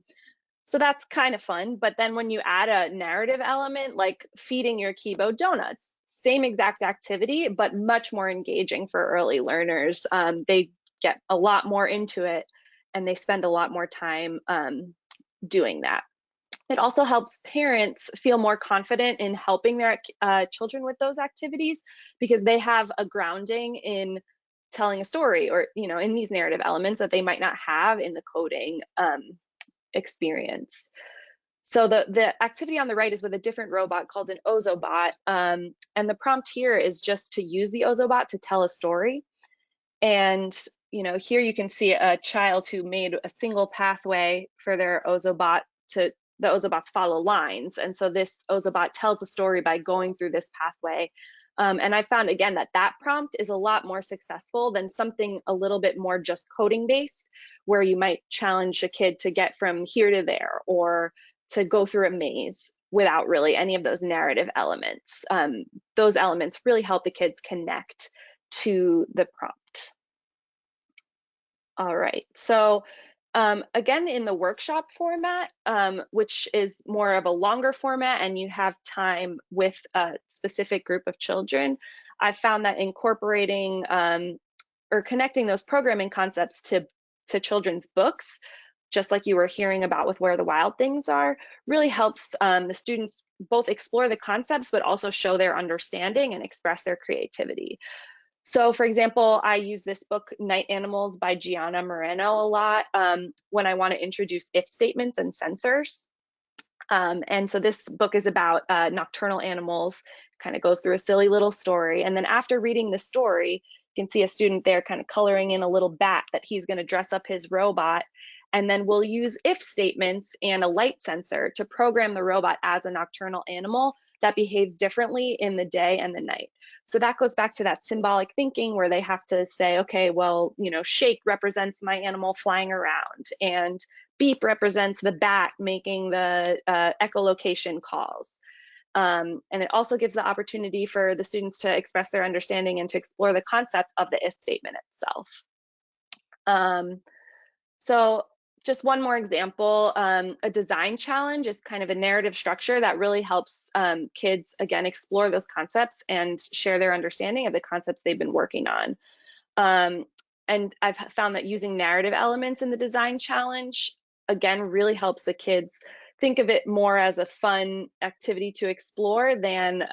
So that's kind of fun. But then when you add a narrative element, like feeding your KIBO donuts, same exact activity, but much more engaging for early learners. They get a lot more into it, and they spend a lot more time doing that. It also helps parents feel more confident in helping their children with those activities because they have a grounding in telling a story or, in these narrative elements that they might not have in the coding experience. So the activity on the right is with a different robot called an Ozobot. And the prompt here is just to use the Ozobot to tell a story. And here you can see a child who made a single pathway for their Ozobot to the Ozobots follow lines. And so this Ozobot tells a story by going through this pathway. And I found, again, that prompt is a lot more successful than something a little bit more just coding based, where you might challenge a kid to get from here to there or to go through a maze without really any of those narrative elements. Those elements really help the kids connect to the prompt. All right, so again, in the workshop format, which is more of a longer format and you have time with a specific group of children, I found that incorporating or connecting those programming concepts to children's books, just like you were hearing about with Where the Wild Things Are, really helps the students both explore the concepts, but also show their understanding and express their creativity. So for example, I use this book, Night Animals by Gianna Moreno, a lot when I want to introduce if statements and sensors. And so this book is about nocturnal animals, kind of goes through a silly little story. And then after reading the story, you can see a student there kind of coloring in a little bat that he's going to dress up his robot. And then we'll use if statements and a light sensor to program the robot as a nocturnal animal that behaves differently in the day and the night. So that goes back to that symbolic thinking where they have to say, okay, well, shake represents my animal flying around, and beep represents the bat making the echolocation calls. And it also gives the opportunity for the students to express their understanding and to explore the concept of the if statement itself. So just one more example, a design challenge is kind of a narrative structure that really helps kids, again, explore those concepts and share their understanding of the concepts they've been working on. And I've found that using narrative elements in the design challenge again, really helps the kids think of it more as a fun activity to explore than,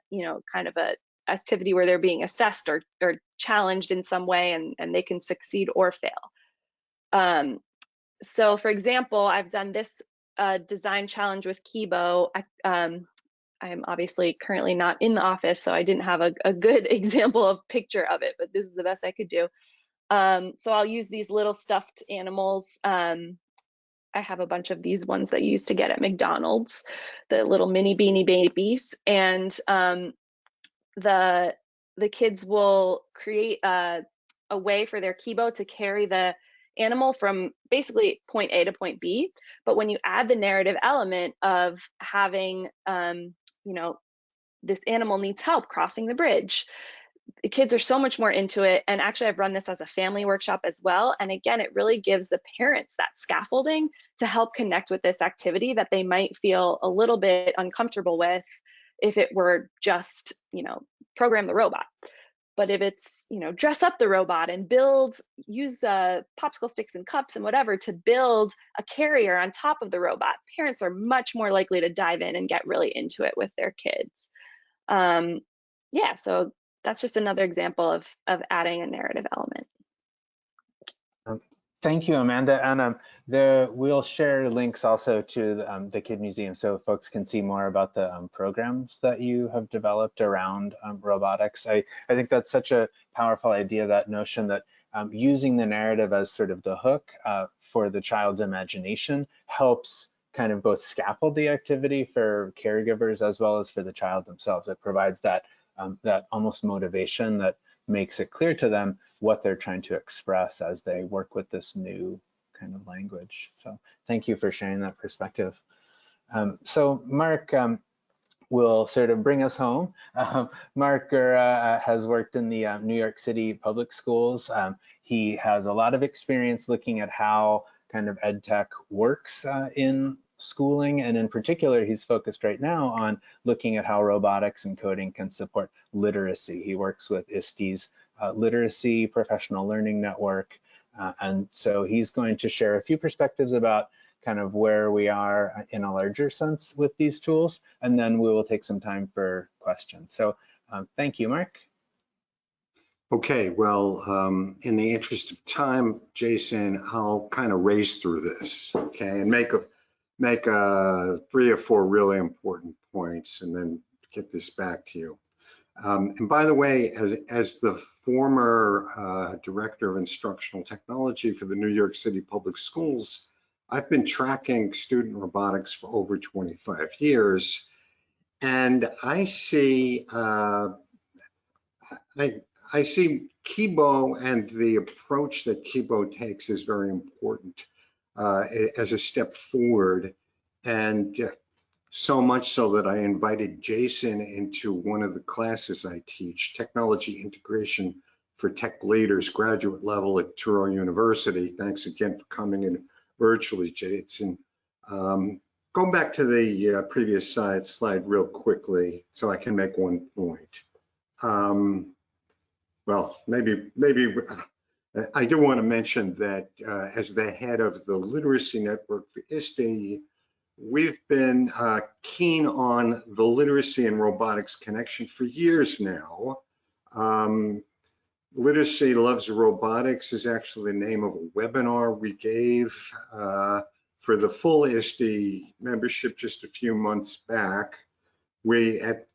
you know, kind of a activity where they're being assessed or challenged in some way, and they can succeed or fail. So for example, I've done this design challenge with KIBO. I am obviously currently not in the office, so I didn't have a good example of picture of it, but this is the best I could do. So I'll use these little stuffed animals. I have a bunch of these ones that you used to get at McDonald's, the little mini beanie babies, and the kids will create a way for their KIBO to carry the animal from basically point A to point B. But when you add the narrative element of having, you know, this animal needs help crossing the bridge, the kids are so much more into it. And actually, I've run this as a family workshop as well. And again, it really gives the parents that scaffolding to help connect with this activity that they might feel a little bit uncomfortable with if it were just, you know, program the robot. But if it's, you know, dress up the robot and use popsicle sticks and cups and whatever to build a carrier on top of the robot, parents are much more likely to dive in and get really into it with their kids. Yeah, so that's just another example of adding a narrative element. Thank you, Amanda. And we'll share links also to the Kid Museum so folks can see more about the programs that you have developed around robotics. I think that's such a powerful idea, that notion that using the narrative as sort of the hook for the child's imagination helps kind of both scaffold the activity for caregivers as well as for the child themselves. It provides that that almost motivation that makes it clear to them what they're trying to express as they work with this new kind of language. So thank you for sharing that perspective. So Mark will sort of bring us home. Mark Gura has worked in the New York City public schools. He has a lot of experience looking at how kind of ed tech works in schooling, and in particular, he's focused right now on looking at how robotics and coding can support literacy. He works with ISTE's Literacy Professional Learning Network, and so he's going to share a few perspectives about kind of where we are in a larger sense with these tools, and then we will take some time for questions. So thank you, Mark. Okay, well, in the interest of time, Jason, I'll kind of race through this, okay, and make 3 or 4 really important points and then get this back to you. And by the way, as the former director of instructional technology for the New York City Public Schools, I've been tracking student robotics for over 25 years, and I see KIBO and the approach that KIBO takes is very important as a step forward, and so much so that I invited Jason into one of the classes I teach, Technology Integration for Tech Leaders, graduate level at Touro University. Thanks again for coming in virtually, Jason. Going back to the previous slide real quickly so I can make one point. Well, maybe I do want to mention that as the head of the Literacy Network for ISTE, we've been keen on the literacy and robotics connection for years now. Literacy Loves Robotics is actually the name of a webinar we gave for the full ISTE membership just a few months back. We at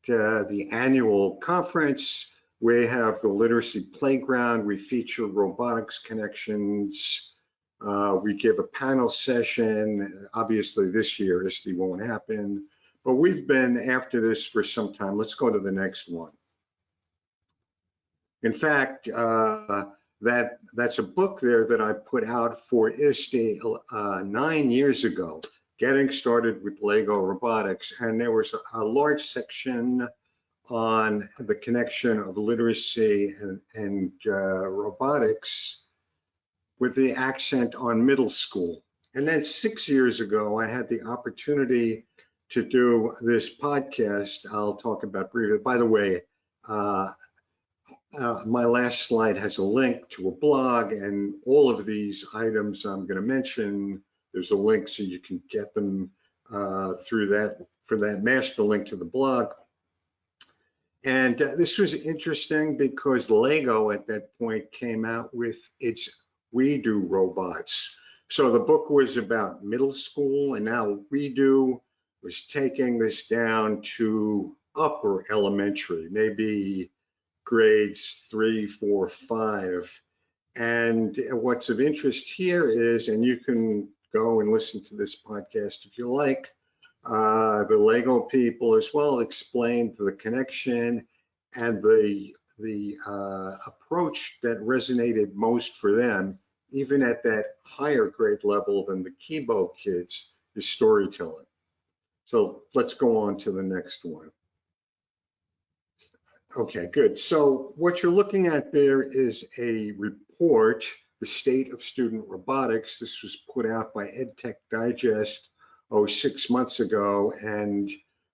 the annual conference, we have the Literacy Playground. We feature robotics connections. We give a panel session. Obviously this year ISTE won't happen, but we've been after this for some time. Let's go to the next one. In fact, that's a book there that I put out for ISTE 9 years ago, Getting Started with Lego Robotics, and there was a large section on the connection of literacy and robotics with the accent on middle school. And then 6 years ago, I had the opportunity to do this podcast. I'll talk about briefly. By the way, my last slide has a link to a blog, and all of these items I'm going to mention There's a link so you can get them through that, for that master link to the blog. And this was interesting because Lego at that point came out with its We Do robots. So the book was about middle school, and now We Do was taking this down to upper elementary, maybe grades 3, 4, 5. And what's of interest here is, and you can go and listen to this podcast if you like, the Lego people as well explained the connection and the approach that resonated most for them, even at that higher grade level than the KIBO kids, is storytelling. So let's go on to the next one. Okay, good. So what you're looking at there is a report, The State of Student Robotics. This was put out by EdTech Digest 6 months ago. And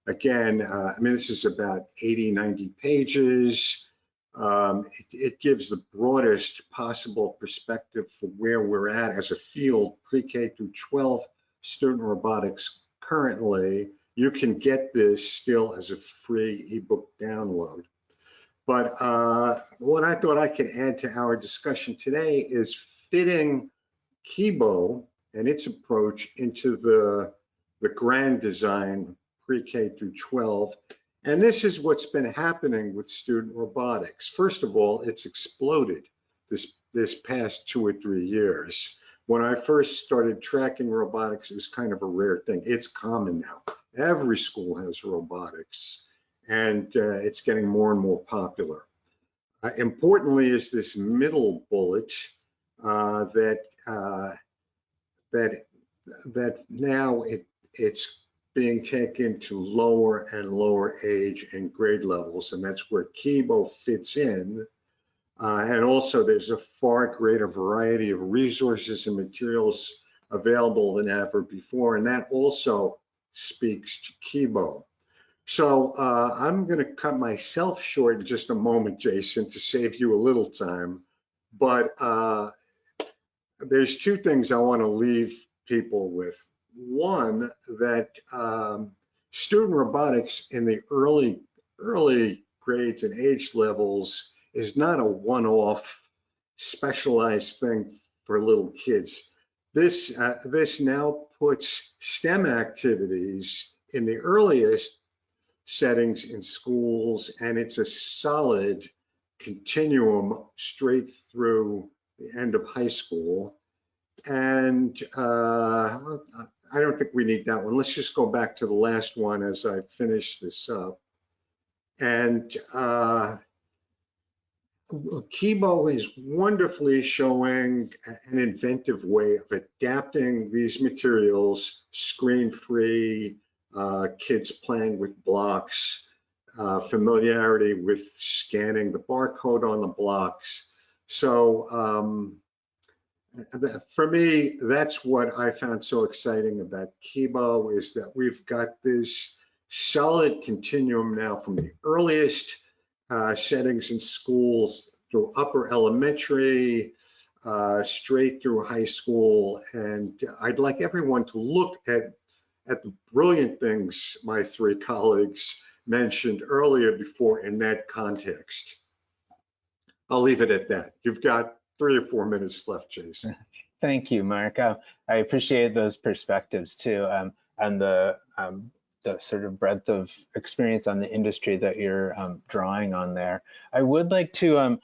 again, I mean, this is about 80, 90 pages. It gives the broadest possible perspective for where we're at as a field, pre-K through 12 student robotics currently. You can get this still as a free ebook download. But what I thought I could add to our discussion today is fitting KIBO and its approach into the grand design pre-K through 12. And this is what's been happening with student robotics. First of all, it's exploded this past 2 or 3 years. When I first started tracking robotics, it was kind of a rare thing. It's common now. Every school has robotics, and it's getting more and more popular. Importantly is this middle bullet that now it's being taken to lower and lower age and grade levels, and that's where KIBO fits in. And also there's a far greater variety of resources and materials available than ever before, and that also speaks to KIBO. So I'm going to cut myself short in just a moment, Jason, to save you a little time. But there's 2 things I want to leave people with. One, that student robotics in the early grades and age levels is not a one-off specialized thing for little kids. This now puts STEM activities in the earliest settings in schools, and it's a solid continuum straight through the end of high school. And I don't think we need that one. Let's just go back to the last one as I finish this up. And KIBO is wonderfully showing an inventive way of adapting these materials, screen-free, kids playing with blocks, familiarity with scanning the barcode on the blocks. So for me, that's what I found so exciting about KIBO, is that we've got this solid continuum now from the earliest settings in schools through upper elementary, straight through high school. And I'd like everyone to look at the brilliant things my 3 colleagues mentioned earlier before in that context. I'll leave it at that. You've got 3 or 4 minutes left, Jason. Thank you, Mark. I appreciate those perspectives too, and the sort of breadth of experience on the industry that you're drawing on there. I would like to,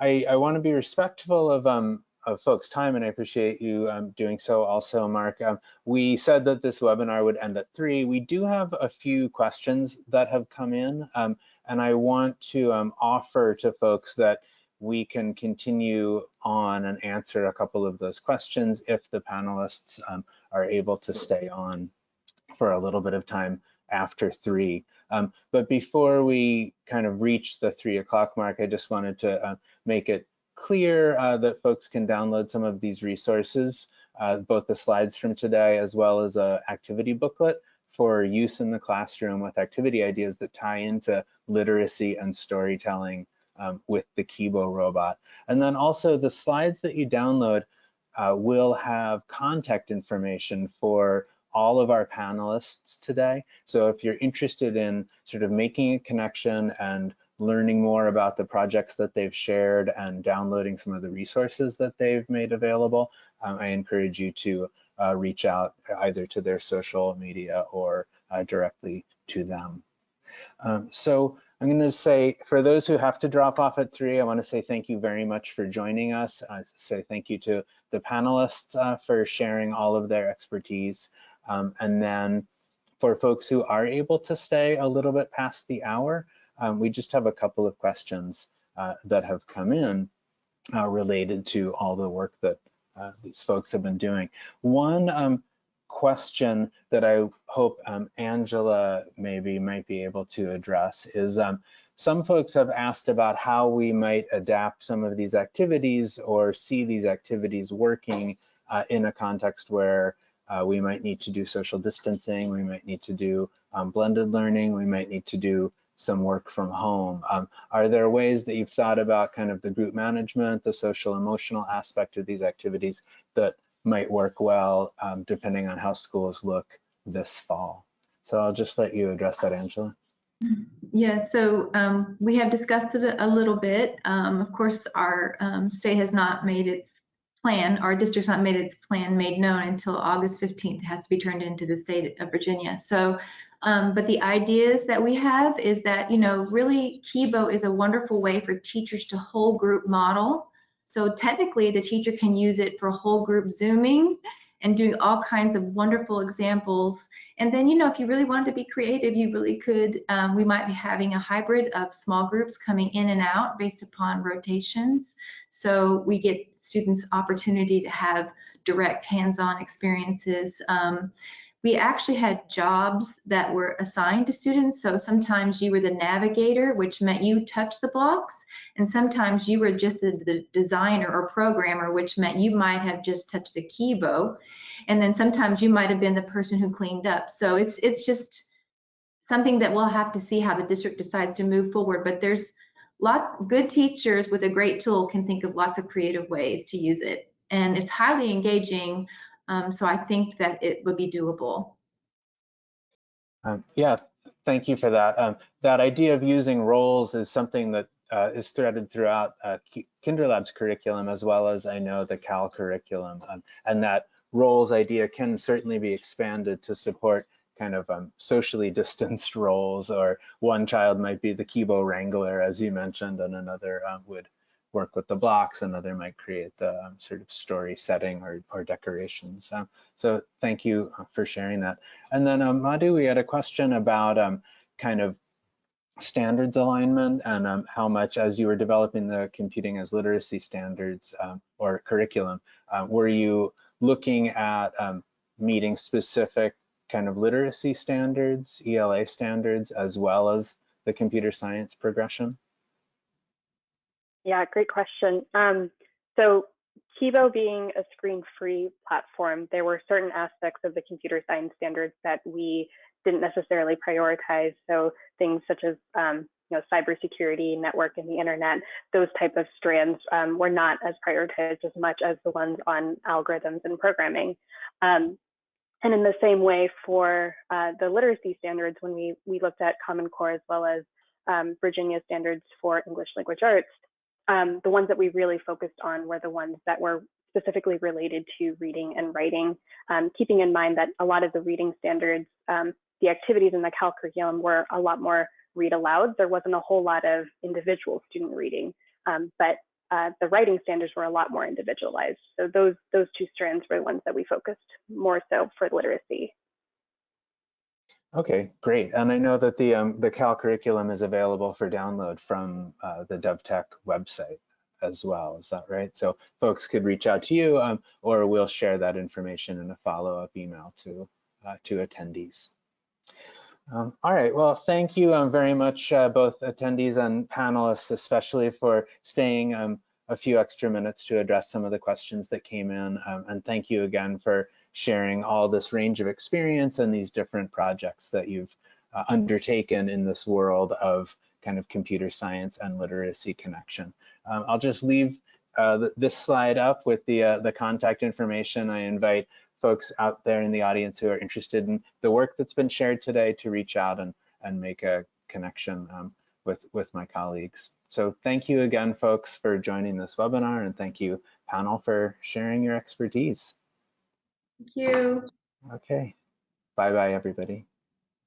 I want to be respectful of folks' time, and I appreciate you doing so also, Mark. We said that this webinar would end at 3. We do have a few questions that have come in, and I want to offer to folks that we can continue on and answer a couple of those questions if the panelists are able to stay on for a little bit of time after 3. But before we kind of reach the 3 o'clock mark, I just wanted to make it clear that folks can download some of these resources, both the slides from today as well as an activity booklet for use in the classroom with activity ideas that tie into literacy and storytelling with the KIBO robot. And then also the slides that you download, we'll have contact information for all of our panelists today. So if you're interested in sort of making a connection and learning more about the projects that they've shared and downloading some of the resources that they've made available, I encourage you to reach out either to their social media or directly to them. So I'm going to say, for those who have to drop off at 3, I want to say thank you very much for joining us. I say thank you to the panelists for sharing all of their expertise. And then for folks who are able to stay a little bit past the hour, we just have a couple of questions that have come in related to all the work that these folks have been doing. One question that I hope Angela might be able to address is some folks have asked about how we might adapt some of these activities or see these activities working in a context where we might need to do social distancing, we might need to do blended learning, we might need to do some work from home. Are there ways that you've thought about kind of the group management, the social emotional aspect of these activities that might work well depending on how schools look this fall? So I'll just let you address that, Angela. Yeah, so we have discussed it a little bit. Of course, our state has not made its plan, our district's not made its plan made known until August 15th. It has to be turned into the state of Virginia. So, but the ideas that we have is that, you know, really KIBO is a wonderful way for teachers to whole group model. So technically the teacher can use it for whole group Zooming and doing all kinds of wonderful examples. And then, you know, if you really wanted to be creative, you really could, we might be having a hybrid of small groups coming in and out based upon rotations. So we get students opportunity to have direct hands-on experiences. We actually had jobs that were assigned to students. So sometimes you were the navigator, which meant you touched the blocks. And sometimes you were just the designer or programmer, which meant you might have just touched the KIBO. And then sometimes you might have been the person who cleaned up. So it's just something that we'll have to see how the district decides to move forward. But there's lots of good teachers with a great tool can think of lots of creative ways to use it. And it's highly engaging. So I think that it would be doable. Yeah, thank you for that. That idea of using roles is something that is threaded throughout KinderLab's curriculum, as well as I know the Cal curriculum, and that roles idea can certainly be expanded to support kind of socially distanced roles, or one child might be the KIBO wrangler, as you mentioned, and another would work with the blocks, another might create the sort of story setting or decorations. So thank you for sharing that. And then Madhu, we had a question about kind of standards alignment and how much, as you were developing the computing as literacy standards or curriculum, were you looking at meeting specific kind of literacy standards, ELA standards, as well as the computer science progression? Yeah, great question. So KIBO being a screen-free platform, there were certain aspects of the computer science standards that we didn't necessarily prioritize. So things such as you know, cybersecurity, network, and the internet, those type of strands were not as prioritized as much as the ones on algorithms and programming. And in the same way for the literacy standards, when we looked at Common Core as well as Virginia standards for English language arts, the ones that we really focused on were the ones that were specifically related to reading and writing, keeping in mind that a lot of the reading standards, the activities in the Cal curriculum were a lot more read aloud. There wasn't a whole lot of individual student reading, but the writing standards were a lot more individualized. So those two strands were the ones that we focused more so for literacy. Okay, great. And I know that the Cal curriculum is available for download from the DevTech website as well. Is that right? So folks could reach out to you, or we'll share that information in a follow-up email to attendees. All right, well, thank you very much, both attendees and panelists, especially for staying a few extra minutes to address some of the questions that came in. And thank you again for sharing all this range of experience and these different projects that you've undertaken in this world of kind of computer science and literacy connection. I'll just leave this slide up with the contact information. I invite folks out there in the audience who are interested in the work that's been shared today to reach out and make a connection with my colleagues. So thank you again, folks, for joining this webinar, and thank you, panel, for sharing your expertise. Thank you. Okay, bye-bye, everybody.